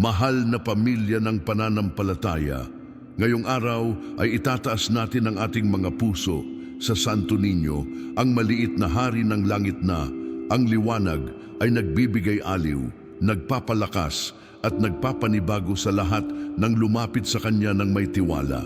Mahal na pamilya ng pananampalataya, ngayong araw ay itataas natin ang ating mga puso sa Santo Niño, ang maliit na hari ng langit na, ang liwanag ay nagbibigay aliw, nagpapalakas at nagpapanibago sa lahat ng lumapit sa Kanya ng may tiwala.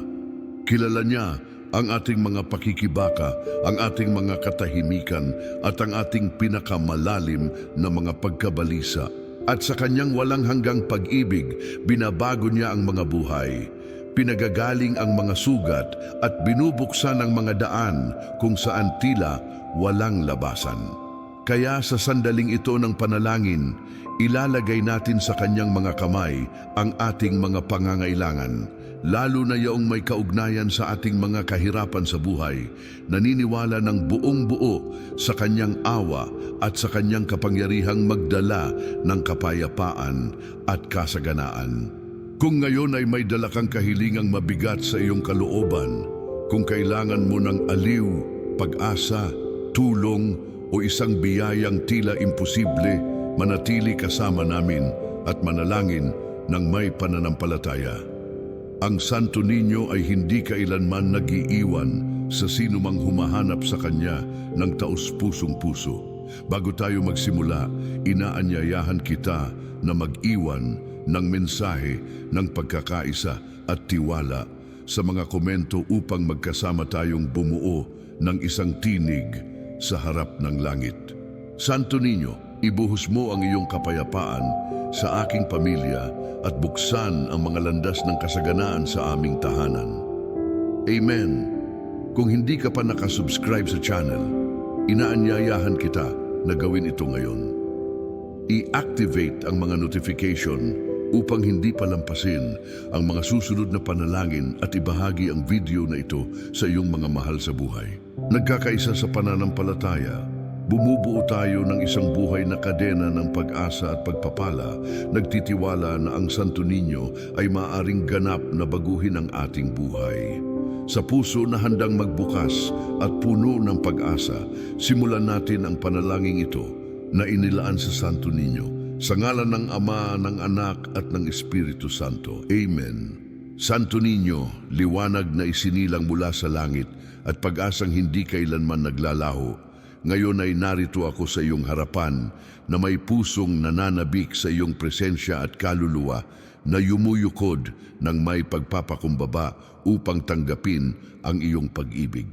Kilala niya ang ating mga pakikibaka, ang ating mga katahimikan at ang ating pinakamalalim na mga pagkabalisa. At sa Kanyang walang hanggang pag-ibig, binabago niya ang mga buhay. Pinagagaling ang mga sugat at binubuksan ang mga daan kung saan tila walang labasan. Kaya sa sandaling ito ng panalangin, ilalagay natin sa Kanyang mga kamay ang ating mga pangangailangan, lalo na yaong may kaugnayan sa ating mga kahirapan sa buhay, naniniwala ng buong buo sa Kanyang awa at sa Kanyang kapangyarihang magdala ng kapayapaan at kasaganaan. Kung ngayon ay may dala kang kahilingang mabigat sa iyong kalooban, kung kailangan mo ng aliw, pag-asa, tulong o isang biyayang tila imposible, manatili kasama namin at manalangin ng may pananampalataya. Ang Santo Niño ay hindi kailanman nag-iiwan sa sinumang humahanap sa Kanya ng taus-pusong puso. Bago tayo magsimula, inaanyayahan kita na mag-iwan ng mensahe ng pagkakaisa at tiwala sa mga komento upang magkasama tayong bumuo ng isang tinig sa harap ng langit. Santo Niño, ibuhos mo ang iyong kapayapaan sa aking pamilya at buksan ang mga landas ng kasaganaan sa aming tahanan. Amen. Kung hindi ka pa nakasubscribe sa channel, inaanyayahan kita na gawin ito ngayon. I-activate ang mga notification upang hindi palampasin ang mga susunod na panalangin at ibahagi ang video na ito sa iyong mga mahal sa buhay. Nagkakaisa sa pananampalataya, bumubuo tayo ng isang buhay na kadena ng pag-asa at pagpapala, nagtitiwala na ang Santo Niño ay maaaring ganap na baguhin ang ating buhay. Sa puso na handang magbukas at puno ng pag-asa, simulan natin ang panalangin ito na inilaan sa Santo Niño. Sa ngalan ng Ama, ng Anak at ng Espiritu Santo. Amen. Santo Niño, liwanag na isinilang mula sa langit at pag-asang hindi kailanman naglalaho, ngayon ay narito ako sa iyong harapan na may pusong nananabik sa iyong presensya at kaluluwa na yumuyukod ng may pagpapakumbaba upang tanggapin ang iyong pag-ibig.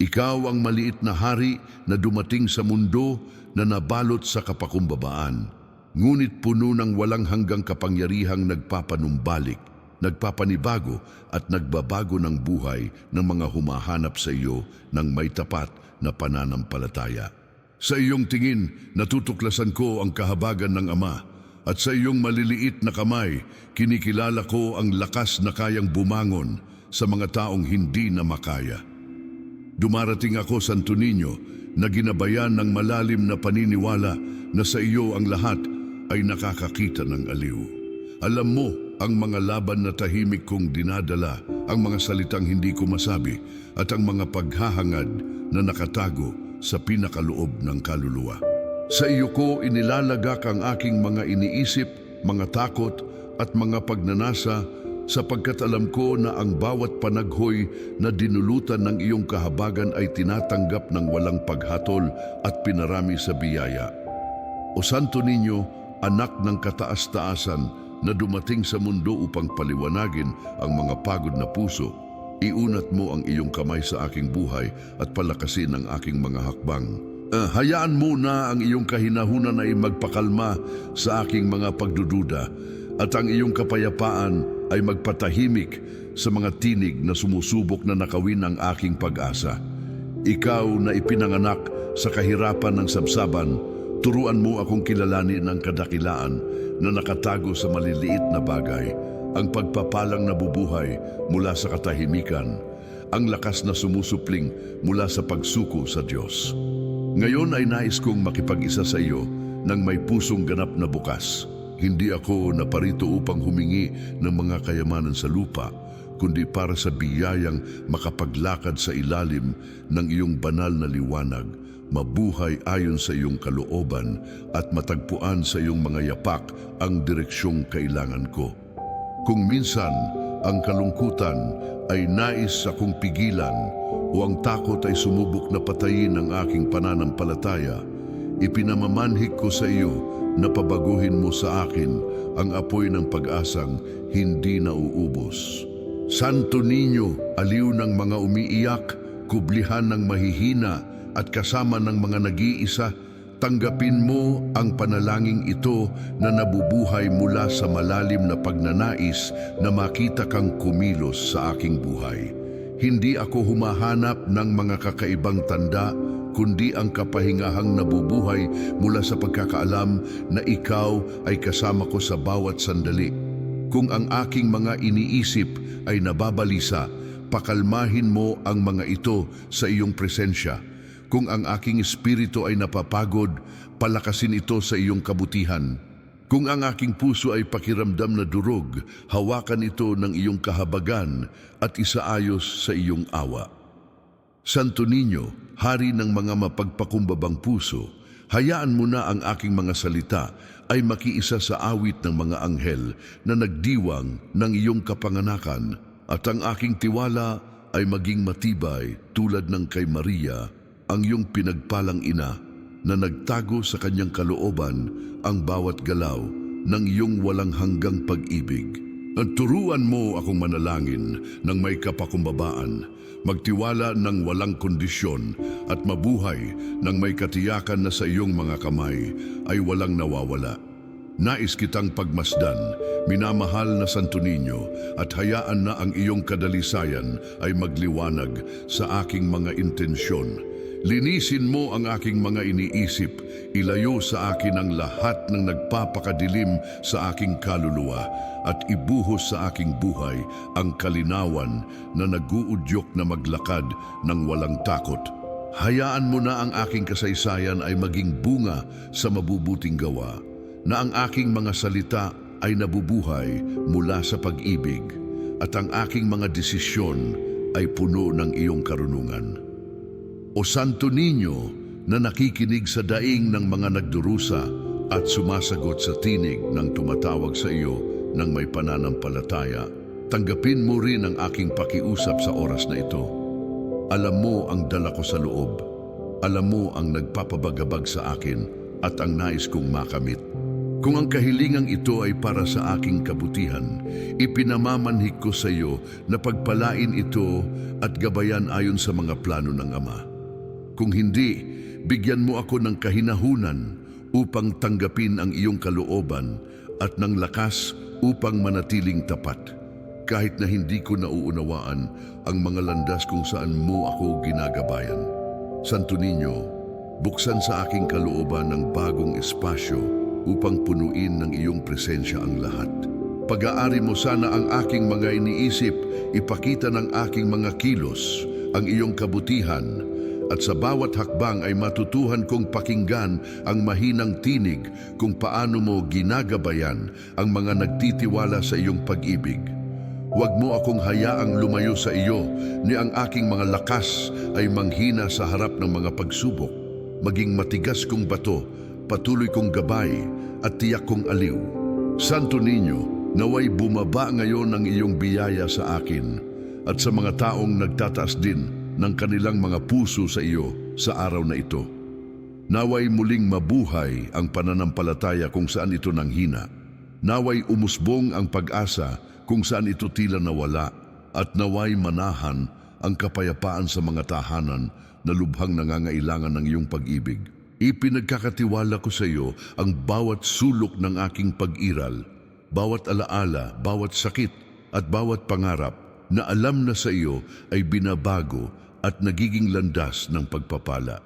Ikaw ang maliit na hari na dumating sa mundo na nabalot sa kapakumbabaan, ngunit puno ng walang hanggang kapangyarihang nagpapanumbalik, nagpapanibago at nagbabago ng buhay ng mga humahanap sa iyo ng may tapat na pananampalataya. Sa iyong tingin, natutuklasan ko ang kahabagan ng Ama, at sa iyong maliliit na kamay, kinikilala ko ang lakas na kayang bumangon sa mga taong hindi na makaya. Dumarating ako, Santo Niño, na ginabayan ng malalim na paniniwala na sa iyo ang lahat ay nakakakita ng aliw. Alam mo ang mga laban na tahimik kong dinadala, ang mga salitang hindi ko masabi, at ang mga paghahangad na nakatago sa pinakaloob ng kaluluwa. Sa iyo ko inilalagak ang aking mga iniisip, mga takot at mga pagnanasa, sapagkat alam ko na ang bawat panaghoy na dinulutan ng iyong kahabagan ay tinatanggap ng walang paghatol at pinarami sa biyaya. O Santo Niño, anak ng kataas-taasan na dumating sa mundo upang paliwanagin ang mga pagod na puso, iunat mo ang iyong kamay sa aking buhay at palakasin ang aking mga hakbang. Hayaan mo na ang iyong kahinahunan ay magpakalma sa aking mga pagdududa at ang iyong kapayapaan ay magpatahimik sa mga tinig na sumusubok na nakawin ang aking pag-asa. Ikaw na ipinanganak sa kahirapan ng sabsaban, turuan mo akong kilalanin ang kadakilaan na nakatago sa maliliit na bagay, ang pagpapalang nabubuhay mula sa katahimikan, ang lakas na sumusupling mula sa pagsuko sa Diyos. Ngayon ay nais kong makipag-isa sa iyo ng may pusong ganap na bukas. Hindi ako naparito upang humingi ng mga kayamanan sa lupa, kundi para sa biyayang makapaglakad sa ilalim ng iyong banal na liwanag mabuhay ayon sa iyong kalooban at matagpuan sa iyong mga yapak ang direksyong kailangan ko. Kung minsan ang kalungkutan ay nais akong pigilan o ang takot ay sumubok na patayin ang aking pananampalataya, ipinamamanhik ko sa iyo na pabaguhin mo sa akin ang apoy ng pag-asang hindi nauubos. Santo Niño, aliw ng mga umiiyak, kublihan ng mahihina at kasama ng mga nag-iisa, tanggapin mo ang panalangin ito na nabubuhay mula sa malalim na pagnanais na makita kang kumilos sa aking buhay. Hindi ako humahanap ng mga kakaibang tanda, kundi ang kapahingahang nabubuhay mula sa pagkakaalam na ikaw ay kasama ko sa bawat sandali. Kung ang aking mga iniisip ay nababalisa, pakalmahin mo ang mga ito sa iyong presensya. Kung ang aking espiritu ay napapagod, palakasin ito sa iyong kabutihan. Kung ang aking puso ay pakiramdam na durog, hawakan ito ng iyong kahabagan at isaayos sa iyong awa. Santo Niño, hari ng mga mapagpakumbabang puso, hayaan mo na ang aking mga salita ay makiisa sa awit ng mga anghel na nagdiwang ng iyong kapanganakan at ang aking tiwala ay maging matibay tulad ng kay Maria, ang iyong pinagpalang ina na nagtago sa kanyang kalooban ang bawat galaw ng iyong walang hanggang pag-ibig. At turuan mo akong manalangin ng may kapakumbabaan, magtiwala ng walang kondisyon at mabuhay ng may katiyakan na sa iyong mga kamay ay walang nawawala. Nais kitang pagmasdan, minamahal na Santo Niño, at hayaan na ang iyong kadalisayan ay magliwanag sa aking mga intensyon. Linisin mo ang aking mga iniisip, ilayo sa akin ang lahat ng nagpapakadilim sa aking kaluluwa at ibuhos sa aking buhay ang kalinawan na nag-uudyok na maglakad ng walang takot. Hayaan mo na ang aking kasaysayan ay maging bunga sa mabubuting gawa, na ang aking mga salita ay nabubuhay mula sa pag-ibig at ang aking mga desisyon ay puno ng iyong karunungan. O Santo Niño, na nakikinig sa daing ng mga nagdurusa at sumasagot sa tinig ng tumatawag sa iyo ng may pananampalataya, tanggapin mo rin ang aking pakiusap sa oras na ito. Alam mo ang dala ko sa loob. Alam mo ang nagpapabagabag sa akin at ang nais kong makamit. Kung ang kahilingang ito ay para sa aking kabutihan, ipinamamanhik ko sa iyo na pagpalain ito at gabayan ayon sa mga plano ng Ama. Kung hindi, bigyan mo ako ng kahinahunan upang tanggapin ang iyong kalooban at ng lakas upang manatiling tapat, kahit na hindi ko nauunawaan ang mga landas kung saan mo ako ginagabayan. Santo Niño, buksan sa aking kalooban ng bagong espasyo upang punuin ng iyong presensya ang lahat. Pag-aari mo sana ang aking mga iniisip, ipakita ng aking mga kilos ang iyong kabutihan, at sa bawat hakbang ay matutuhan kong pakinggan ang mahinang tinig kung paano mo ginagabayan ang mga nagtitiwala sa iyong pag-ibig. Huwag mo akong hayaang lumayo sa iyo, ni ang aking mga lakas ay manghina sa harap ng mga pagsubok. Maging matigas kong bato, patuloy kong gabay at tiyak kong aliw. Santo Niño, naway bumaba ngayon ang iyong biyaya sa akin at sa mga taong nagtataas din ng kanilang mga puso sa iyo sa araw na ito. Naway muling mabuhay ang pananampalataya kung saan ito nanghina. Naway umusbong ang pag-asa kung saan ito tila nawala, at naway manahan ang kapayapaan sa mga tahanan na lubhang nangangailangan ng iyong pag-ibig. Ipinagkakatiwala ko sa iyo ang bawat sulok ng aking pag-iral, bawat alaala, bawat sakit at bawat pangarap na alam na sa iyo ay binabago at nagiging landas ng pagpapala.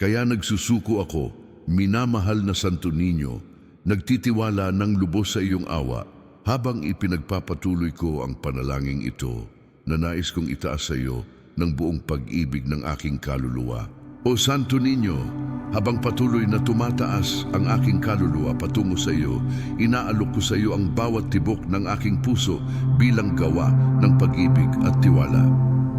Kaya nagsusuko ako, minamahal na Santo Niño, nagtitiwala ng lubos sa iyong awa, habang ipinagpapatuloy ko ang panalangin ito na nais kong itaas sa iyo ng buong pag-ibig ng aking kaluluwa. O Santo Niño, habang patuloy na tumataas ang aking kaluluwa patungo sa iyo, inaalok ko sa iyo ang bawat tibok ng aking puso bilang gawa ng pag-ibig at tiwala.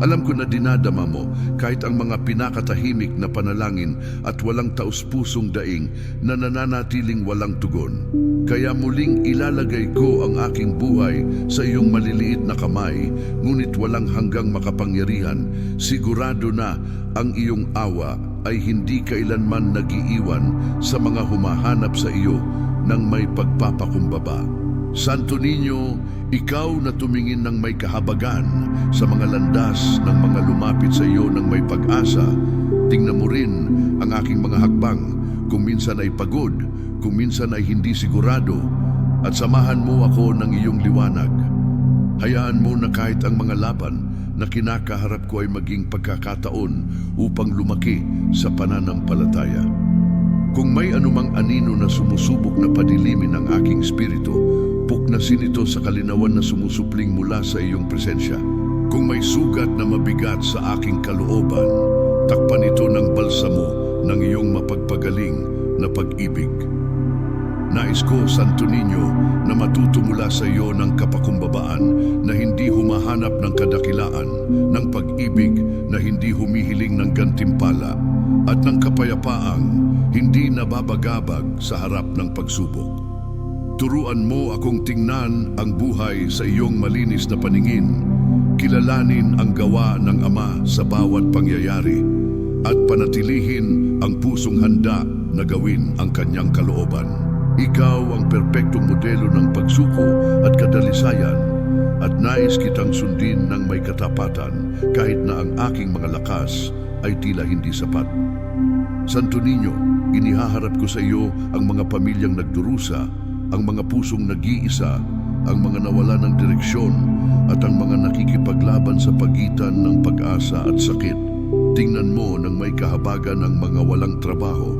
Alam ko na dinadama mo kahit ang mga pinakatahimik na panalangin at walang taus-pusong daing na nananatiling walang tugon. Kaya muling ilalagay ko ang aking buhay sa iyong maliliit na kamay, ngunit walang hanggang makapangyarihan. Sigurado na ang iyong awa ay hindi kailanman nag-iiwan sa mga humahanap sa iyo ng may pagpapakumbaba. Santo Niño, ikaw na tumingin ng may kahabagan sa mga landas ng mga lumapit sa iyo ng may pag-asa, tingnan mo rin ang aking mga hakbang, kung minsan ay pagod, kung minsan ay hindi sigurado, at samahan mo ako ng iyong liwanag. Hayaan mo na kahit ang mga laban na kinakaharap ko ay maging pagkakataon upang lumaki sa pananampalataya. Kung may anumang anino na sumusubok na padilimin ang aking espiritu, puknasin ito sa kalinawan na sumusupling mula sa iyong presensya. Kung may sugat na mabigat sa aking kalooban, takpan ito ng balsamo ng iyong mapagpagaling na pag-ibig. Nais ko, Santo Niño, na matuto mula sa iyo ng kapakumbabaan na hindi humahanap ng kadakilaan, ng pag-ibig na hindi humihiling ng gantimpala, at ng kapayapaang hindi nababagabag sa harap ng pagsubok. Turuan mo akong tingnan ang buhay sa iyong malinis na paningin, kilalanin ang gawa ng Ama sa bawat pangyayari, at panatilihin ang pusong handa na gawin ang kanyang kalooban. Ikaw ang perpektong modelo ng pagsuko at kadalisayan, at nais kitang sundin ng may katapatan kahit na ang aking mga lakas ay tila hindi sapat. Santo Niño, inihaharap ko sa iyo ang mga pamilyang nagdurusa, ang mga pusong nag-iisa, ang mga nawala ng direksyon, at ang mga nakikipaglaban sa pagitan ng pag-asa at sakit. Tingnan mo ng may kahabagan ang mga walang trabaho,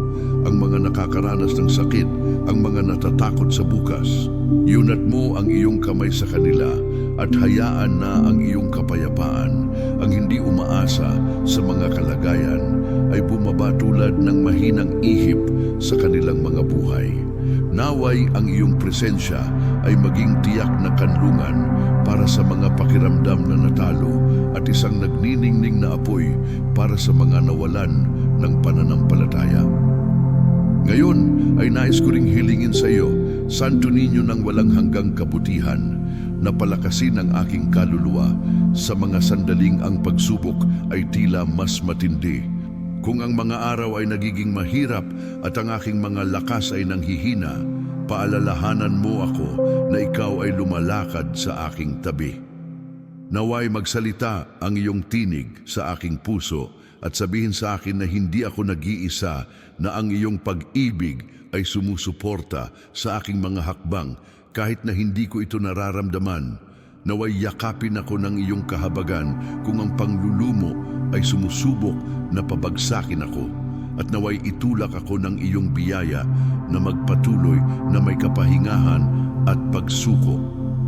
ang mga nakakaranas ng sakit, ang mga natatakot sa bukas. Iunat mo ang iyong kamay sa kanila at hayaan na ang iyong kapayapaan, ang hindi umaasa sa mga kalagayan, ay bumaba tulad ng mahinang ihip sa kanilang mga buhay. Naway ang iyong presensya ay maging tiyak na kanlungan para sa mga pakiramdam na natalo at isang nagniningning na apoy para sa mga nawalan ng pananampalataya. Ngayon ay nais ko ring hilingin sa iyo, Santo Niño ng walang hanggang kabutihan, na palakasin ang aking kaluluwa sa mga sandaling ang pagsubok ay tila mas matindi. Kung ang mga araw ay nagiging mahirap at ang aking mga lakas ay nanghihina, paalalahanan mo ako na ikaw ay lumalakad sa aking tabi. Naway magsalita ang iyong tinig sa aking puso at sabihin sa akin na hindi ako nag-iisa, na ang iyong pag-ibig ay sumusuporta sa aking mga hakbang kahit na hindi ko ito nararamdaman. Naway yakapin ako ng iyong kahabagan kung ang panglulumo ay sumusubok na pabagsakin ako, at naway itulak ako ng iyong biyaya na magpatuloy na may kapahingahan at pagsuko.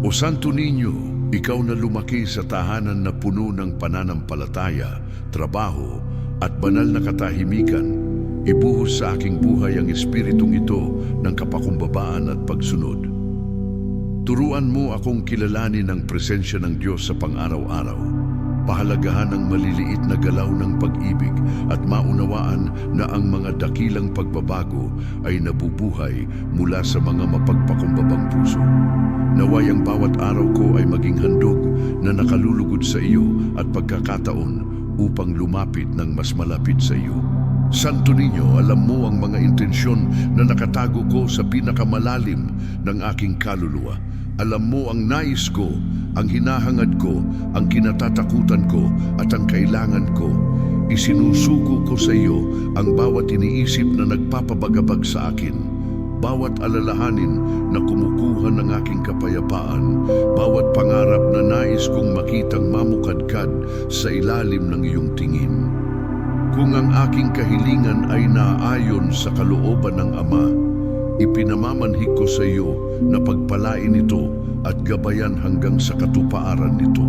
O Santo Niño, ikaw na lumaki sa tahanan na puno ng pananampalataya, trabaho at banal na katahimikan, ibuhos sa aking buhay ang espiritong ito ng kapakumbabaan at pagsunod. Turuan mo akong kilalanin ang presensya ng Diyos sa pang-araw-araw. Pahalagahan ang maliliit na galaw ng pag-ibig at maunawaan na ang mga dakilang pagbabago ay nabubuhay mula sa mga mapagpakumbabang puso. Naway ang bawat araw ko ay maging handog na nakalulugod sa iyo at pagkakataon upang lumapit ng mas malapit sa iyo. Santo Niño, alam mo ang mga intensyon na nakatago ko sa pinakamalalim ng aking kaluluwa. Alam mo ang nais ko, ang hinahangad ko, ang kinatatakutan ko at ang kailangan ko. Isinusuko ko sa iyo ang bawat iniisip na nagpapabagabag sa akin, bawat alalahanin na kumukuha ng aking kapayapaan, bawat pangarap na nais kong makitang mamukadkad sa ilalim ng iyong tingin. Kung ang aking kahilingan ay naayon sa kalooban ng Ama, ipinamamanhik ko sa iyo na pagpalain ito at gabayan hanggang sa katupaaran nito.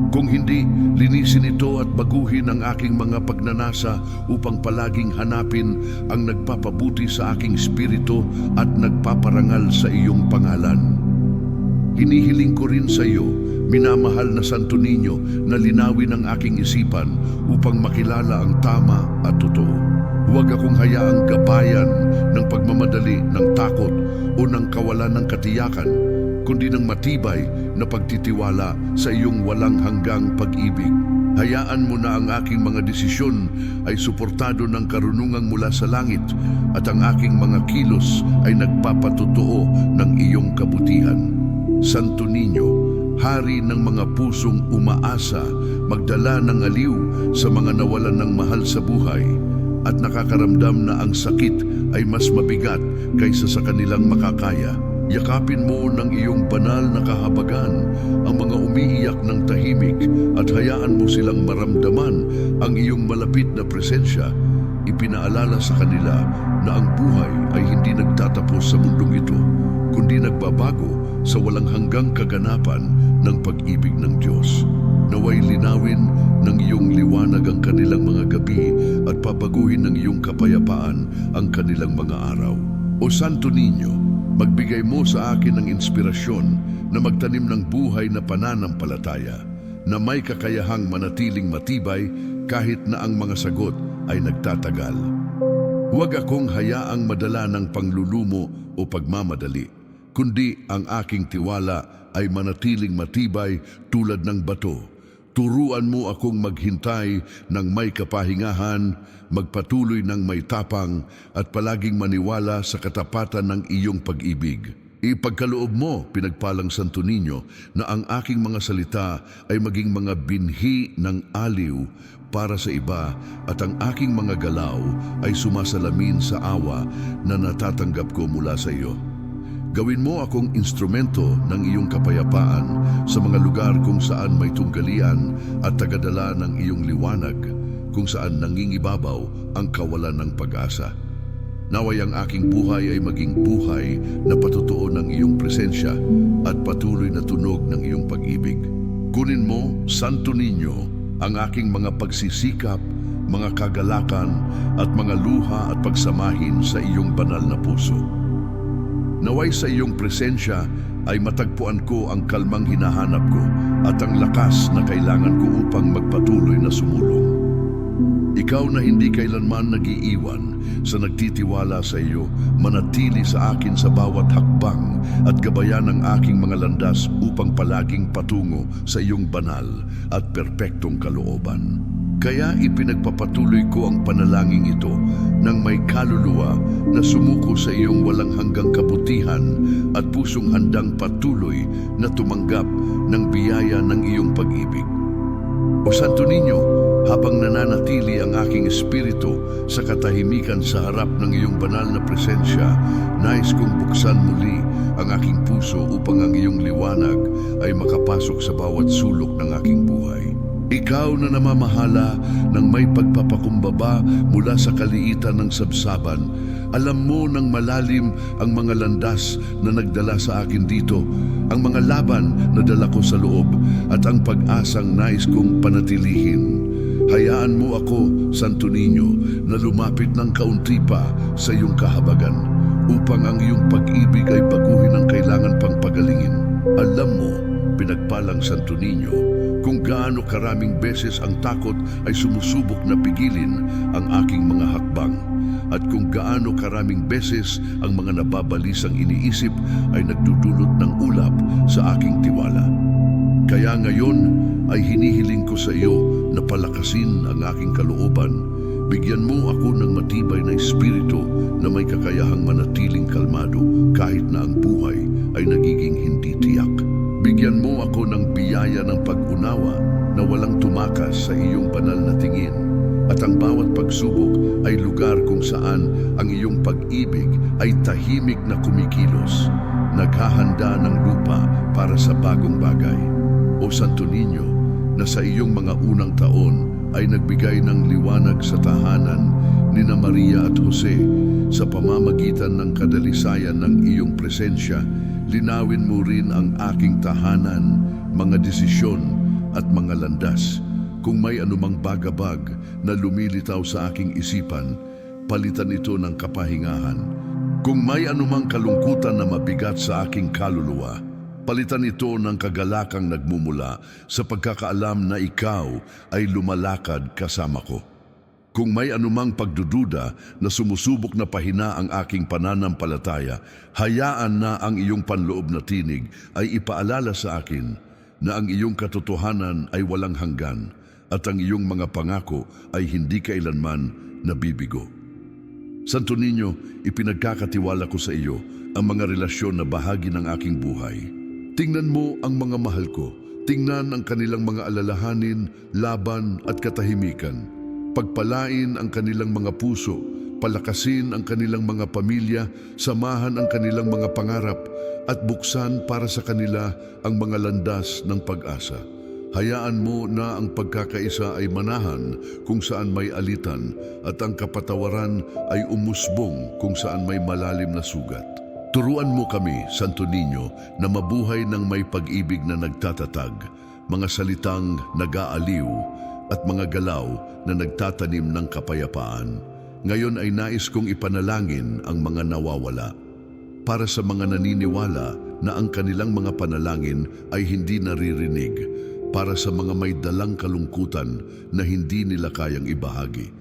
Kung hindi, linisin ito at baguhin ang aking mga pagnanasa upang palaging hanapin ang nagpapabuti sa aking espiritu at nagpaparangal sa iyong pangalan. hinihiling ko rin sa iyo, minamahal na Santo Niño, na linawin ang aking isipan upang makilala ang tama at totoo. Huwag akong hayaang gabayan ng pagmamadali, ng takot o ng kawalan ng katiyakan, kundi ng matibay na pagtitiwala sa iyong walang hanggang pag-ibig. Hayaan mo na ang aking mga desisyon ay suportado ng karunungang mula sa langit at ang aking mga kilos ay nagpapatotoo ng iyong kabutihan. Santo Niño, hari ng mga pusong umaasa, magdala ng aliw sa mga nawalan ng mahal sa buhay at nakakaramdam na ang sakit ay mas mabigat kaysa sa kanilang makakaya. Yakapin mo ng iyong banal na kahabagan ang mga umiiyak ng tahimik at hayaan mo silang maramdaman ang iyong malapit na presensya. Ipinaalala sa kanila na ang buhay ay hindi nagtatapos sa mundong ito, kundi nagbabago sa walang hanggang kaganapan ng pag-ibig ng Diyos. Naway linawin ng iyong liwanag ang kanilang mga gabi at papaguhin ng iyong kapayapaan ang kanilang mga araw. O Santo Niño, magbigay mo sa akin ng inspirasyon na magtanim ng buhay na pananampalataya, na may kakayahang manatiling matibay kahit na ang mga sagot ay nagtatagal. Huwag akong hayaang madala ng panglulumo o pagmamadali, kundi ang aking tiwala ay manatiling matibay tulad ng bato. Turuan mo akong maghintay ng may kapahingahan, magpatuloy ng may tapang at palaging maniwala sa katapatan ng iyong pag-ibig. Ipagkaloob mo, pinagpalang Santo Niño, na ang aking mga salita ay maging mga binhi ng aliw para sa iba at ang aking mga galaw ay sumasalamin sa awa na natatanggap ko mula sa iyo. Gawin mo akong instrumento ng iyong kapayapaan sa mga lugar kung saan may tunggalian at tagadala ng iyong liwanag, kung saan nangingibabaw ang kawalan ng pag-asa. Naway ang aking buhay ay maging buhay na patutuo ng iyong presensya at patuloy na tunog ng iyong pag-ibig. Kunin mo, Santo Niño, ang aking mga pagsisikap, mga kagalakan at mga luha at pagsamahin sa iyong banal na puso. Naway sa iyong presensya ay matagpuan ko ang kalmang hinahanap ko at ang lakas na kailangan ko upang magpatuloy na sumulong. Ikaw na hindi kailanman nag-iiwan sa nagtitiwala sa iyo, manatili sa akin sa bawat hakbang at gabayan ang aking mga landas upang palaging patungo sa iyong banal at perpektong kalooban. Kaya ipinagpapatuloy ko ang panalangin ito ng may kaluluwa na sumuko sa iyong walang hanggang kabutihan at pusong handang patuloy na tumanggap ng biyaya ng iyong pag-ibig. O Santo Niño, habang nananatili ang aking espiritu sa katahimikan sa harap ng iyong banal na presensya, nais kong buksan muli ang aking puso upang ang iyong liwanag ay makapasok sa bawat sulok ng aking buhay. Ikaw na namamahala ng may pagpapakumbaba mula sa kaliitan ng sabsaban, alam mo ng malalim ang mga landas na nagdala sa akin dito, ang mga laban na dala ko sa loob at ang pag-asang nais kong panatilihin. Hayaan mo ako, Santo Niño, na lumapit ng kaunti pa sa iyong kahabagan upang ang iyong pag-ibig ay baguhin ang kailangan pang pagalingin. Alam mo, pinagpalang Santo Niño, kung gaano karaming beses ang takot ay sumusubok na pigilin ang aking mga hakbang at kung gaano karaming beses ang mga nababalisang iniisip ay nagdudulot ng ulap sa aking tiwala. Kaya ngayon ay hinihiling ko sa iyo na palakasin ang aking kalooban. Bigyan mo ako ng matibay na espiritu na may kakayahang manatiling kalmado kahit na ang buhay ay nagiging hindi tiyak. Bigyan mo ako ng biyaya ng pag-unawa na walang tumakas sa iyong banal na tingin at ang bawat pagsubok ay lugar kung saan ang iyong pag-ibig ay tahimik na kumikilos, naghahanda ng lupa para sa bagong bagay. O Santo Niño, na sa iyong mga unang taon ay nagbigay ng liwanag sa tahanan ni na Maria at Jose sa pamamagitan ng kadalisayan ng iyong presensya, linawin mo rin ang aking tahanan, mga desisyon at mga landas. Kung may anumang bagabag na lumilitaw sa aking isipan, palitan ito ng kapahingahan. Kung may anumang kalungkutan na mabigat sa aking kaluluwa, Palitan ito ng kagalakang nagmumula sa pagkakaalam na ikaw ay lumalakad kasama ko. Kung may anumang pagdududa na sumusubok na pahina ang aking pananampalataya, hayaan na ang iyong panloob na tinig ay ipaalala sa akin na ang iyong katotohanan ay walang hanggan at ang iyong mga pangako ay hindi kailanman nabibigo. Santo Niño, ipinagkakatiwala ko sa iyo ang mga relasyon na bahagi ng aking buhay. Tingnan mo ang mga mahal ko. Tingnan ang kanilang mga alalahanin, laban at katahimikan. Pagpalain ang kanilang mga puso, palakasin ang kanilang mga pamilya, samahan ang kanilang mga pangarap, at buksan para sa kanila ang mga landas ng pag-asa. Hayaan mo na ang pagkakaisa ay manahan kung saan may alitan at ang kapatawaran ay umusbong kung saan may malalim na sugat. Turuan mo kami, Santo Niño, na mabuhay ng may pag-ibig na nagtatatag, mga salitang nag-aaliw at mga galaw na nagtatanim ng kapayapaan. Ngayon ay nais kong ipanalangin ang mga nawawala. Para sa mga naniniwala na ang kanilang mga panalangin ay hindi naririnig, para sa mga may dalang kalungkutan na hindi nila kayang ibahagi.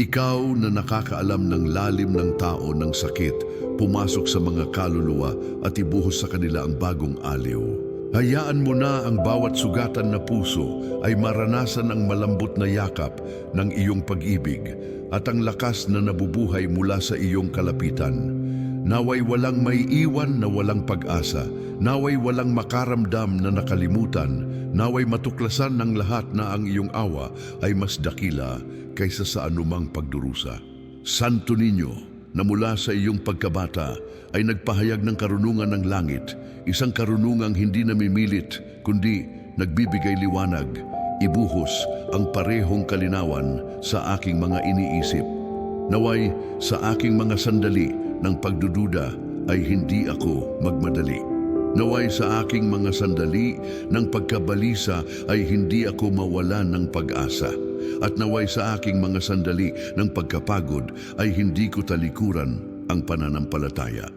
Ikaw na nakakaalam ng lalim ng tao ng sakit, pumasok sa mga kaluluwa at ibuhos sa kanila ang bagong aliw. Hayaan mo na ang bawat sugatan na puso ay maranasan ang malambot na yakap ng iyong pag-ibig at ang lakas na nabubuhay mula sa iyong kalapitan. Naway walang may iwan na walang pag-asa, naway walang makaramdam na nakalimutan, naway matuklasan ng lahat na ang iyong awa ay mas dakila kaysa sa anumang pagdurusa. Santo Niño, na mula sa iyong pagkabata ay nagpahayag ng karunungan ng langit, isang karunungang hindi namimilit kundi nagbibigay liwanag, ibuhos ang parehong kalinawan sa aking mga iniisip. Naway sa aking mga sandali ng pagdududa ay hindi ako magmadali. Naway sa aking mga sandali ng pagkabalisa ay hindi ako mawalan ng pag-asa. At naway sa aking mga sandali ng pagkapagod ay hindi ko talikuran ang pananampalataya.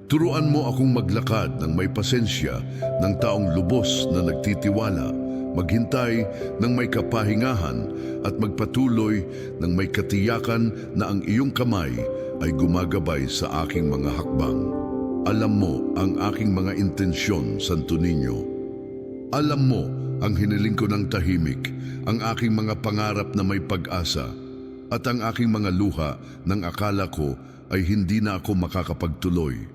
Turuan mo akong maglakad ng may pasensya ng taong lubos na nagtitiwala, maghintay ng may kapahingahan at magpatuloy ng may katiyakan na ang iyong kamay ay gumagabay sa aking mga hakbang. Alam mo ang aking mga intensyon, Santo Niño. Alam mo ang hiniling ko ng tahimik, ang aking mga pangarap na may pag-asa, at ang aking mga luha ng akala ko ay hindi na ako makakapagtuloy.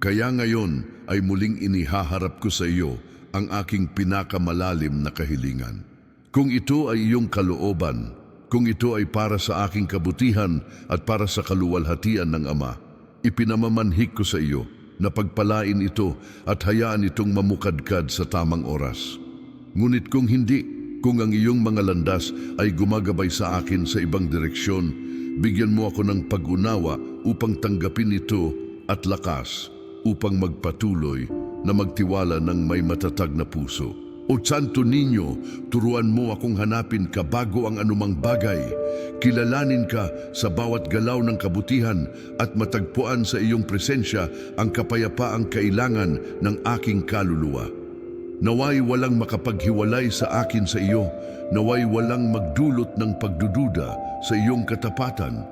Kaya ngayon ay muling inihaharap ko sa iyo ang aking pinakamalalim na kahilingan. Kung ito ay iyong kalooban, kung ito ay para sa aking kabutihan at para sa kaluwalhatian ng Ama, ipinamamanhik ko sa iyo na pagpalain ito at hayaan itong mamukadkad sa tamang oras. Ngunit kung hindi, kung ang iyong mga landas ay gumagabay sa akin sa ibang direksyon, bigyan mo ako ng pag-unawa upang tanggapin ito at lakas upang magpatuloy na magtiwala ng may matatag na puso. O Santo Niño, turuan mo akong hanapin ka bago ang anumang bagay. Kilalanin ka sa bawat galaw ng kabutihan at matagpuan sa iyong presensya ang kapayapaang kailangan ng aking kaluluwa. Naway walang makapaghiwalay sa akin sa iyo, naway walang magdulot ng pagdududa sa iyong katapatan,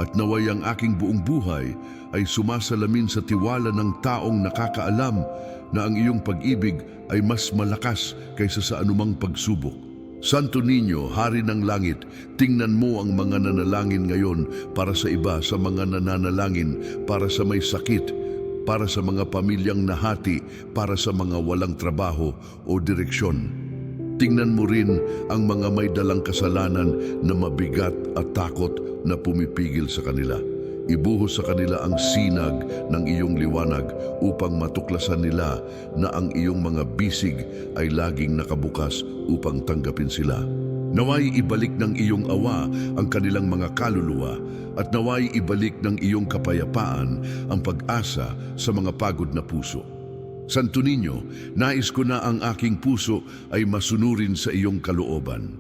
at naway ang aking buong buhay ay sumasalamin sa tiwala ng taong nakakaalam na ang iyong pag-ibig ay mas malakas kaysa sa anumang pagsubok. Santo Niño, Hari ng Langit, tingnan mo ang mga nanalangin ngayon para sa iba, sa mga nananalangin para sa may sakit, para sa mga pamilyang nahati, para sa mga walang trabaho o direksyon. Tingnan mo rin ang mga may dalang kasalanan na mabigat at takot na pumipigil sa kanila. Ibuhos sa kanila ang sinag ng iyong liwanag upang matuklasan nila na ang iyong mga bisig ay laging nakabukas upang tanggapin sila. Naway ibalik ng iyong awa ang kanilang mga kaluluwa at naway ibalik ng iyong kapayapaan ang pag-asa sa mga pagod na puso. Santo Niño, nais ko na ang aking puso ay masunurin sa iyong kalooban.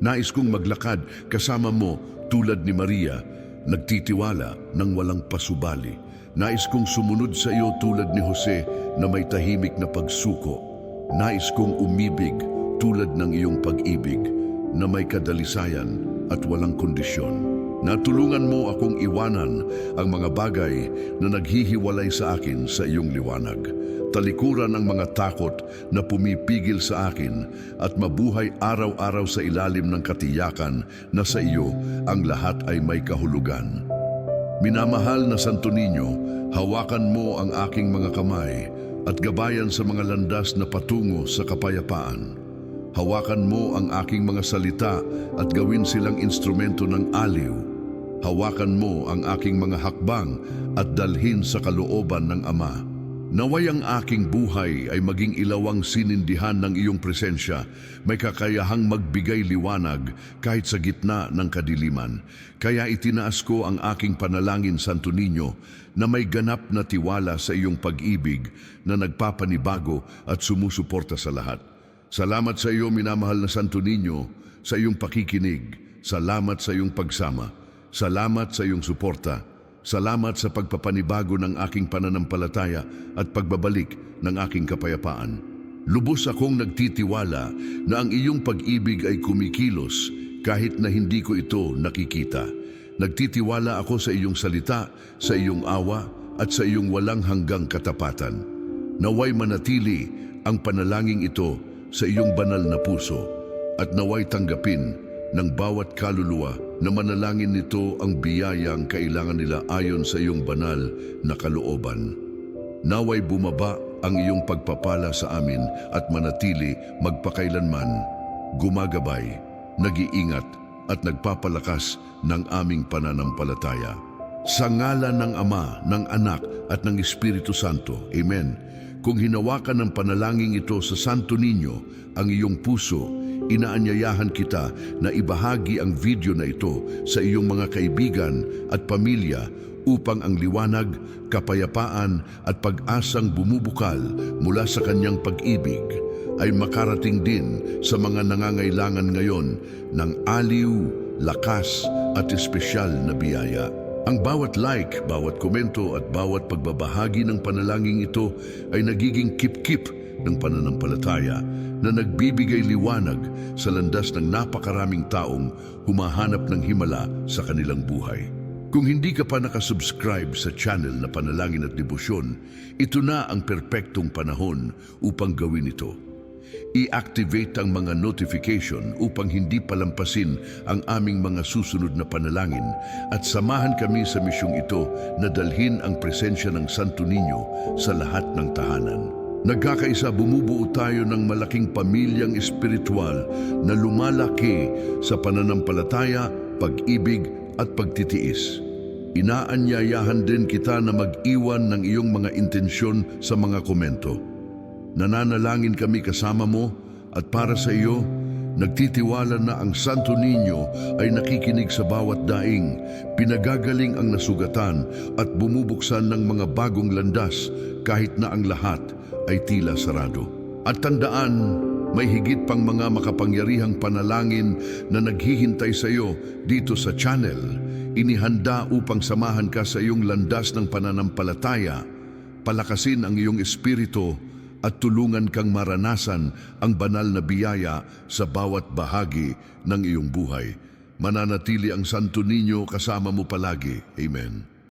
Nais kong maglakad kasama mo tulad ni Maria, nagtitiwala ng walang pasubali. Nais kong sumunod sa iyo tulad ni Jose na may tahimik na pagsuko. Nais kong umibig tulad ng iyong pag-ibig na may kadalisayan at walang kondisyon. Natulungan mo akong iwanan ang mga bagay na naghihiwalay sa akin sa iyong liwanag. Talikuran ang mga takot na pumipigil sa akin at mabuhay araw-araw sa ilalim ng katiyakan na sa iyo ang lahat ay may kahulugan. Minamahal na Santo Niño, hawakan mo ang aking mga kamay at gabayan sa mga landas na patungo sa kapayapaan. Hawakan mo ang aking mga salita at gawin silang instrumento ng aliw. Hawakan mo ang aking mga hakbang at dalhin sa kalooban ng Ama. Naway ang aking buhay ay maging ilawang sinindihan ng iyong presensya, may kakayahang magbigay liwanag kahit sa gitna ng kadiliman. Kaya itinaas ko ang aking panalangin, Santo Niño, na may ganap na tiwala sa iyong pag-ibig na nagpapanibago at sumusuporta sa lahat. Salamat sa iyo, minamahal na Santo Niño, sa iyong pakikinig. Salamat sa iyong pagsama. Salamat sa iyong suporta. Salamat sa pagpapanibago ng aking pananampalataya at pagbabalik ng aking kapayapaan. Lubos akong nagtitiwala na ang iyong pag-ibig ay kumikilos kahit na hindi ko ito nakikita. Nagtitiwala ako sa iyong salita, sa iyong awa at sa iyong walang hanggang katapatan. Naway manatili ang panalangin ito sa iyong banal na puso at naway tanggapin ng bawat kaluluwa na manalangin nito ang biyayang kailangan nila ayon sa iyong banal na kalooban. Naway bumaba ang iyong pagpapala sa amin at manatili magpakailanman, gumagabay, nag-iingat at nagpapalakas ng aming pananampalataya. Sa ngalan ng Ama, ng Anak at ng Espiritu Santo. Amen. Kung hinawakan ng panalangin ito sa Santo Niño ang iyong puso, inaanyayahan kita na ibahagi ang video na ito sa iyong mga kaibigan at pamilya upang ang liwanag, kapayapaan at pag-asang bumubukal mula sa kanyang pag-ibig ay makarating din sa mga nangangailangan ngayon ng aliw, lakas at espesyal na biyaya. Ang bawat like, bawat komento at bawat pagbabahagi ng panalangin ito ay nagiging kip-kip ng pananampalataya na nagbibigay liwanag sa landas ng napakaraming taong humahanap ng himala sa kanilang buhay. Kung hindi ka pa nakasubscribe sa channel na Panalangin at Debosyon, ito na ang perpektong panahon upang gawin ito. I-activate ang mga notification upang hindi palampasin ang aming mga susunod na panalangin at samahan kami sa misyong ito na dalhin ang presensya ng Santo Niño sa lahat ng tahanan. Nagkakaisa, bumubuo tayo ng malaking pamilyang espiritual na lumalaki sa pananampalataya, pag-ibig at pagtitiis. Inaanyayahan din kita na mag-iwan ng iyong mga intensyon sa mga komento. Nananalangin kami kasama mo at para sa iyo, nagtitiwala na ang Santo Niño ay nakikinig sa bawat daing, pinagagaling ang nasugatan at bumubuksan ng mga bagong landas kahit na ang lahat ay tila sarado. At tandaan, may higit pang mga makapangyarihang panalangin na naghihintay sa iyo dito sa channel. Inihanda upang samahan ka sa iyong landas ng pananampalataya, palakasin ang iyong espiritu at tulungan kang maranasan ang banal na biyaya sa bawat bahagi ng iyong buhay. Mananatili ang Santo Niño kasama mo palagi. Amen.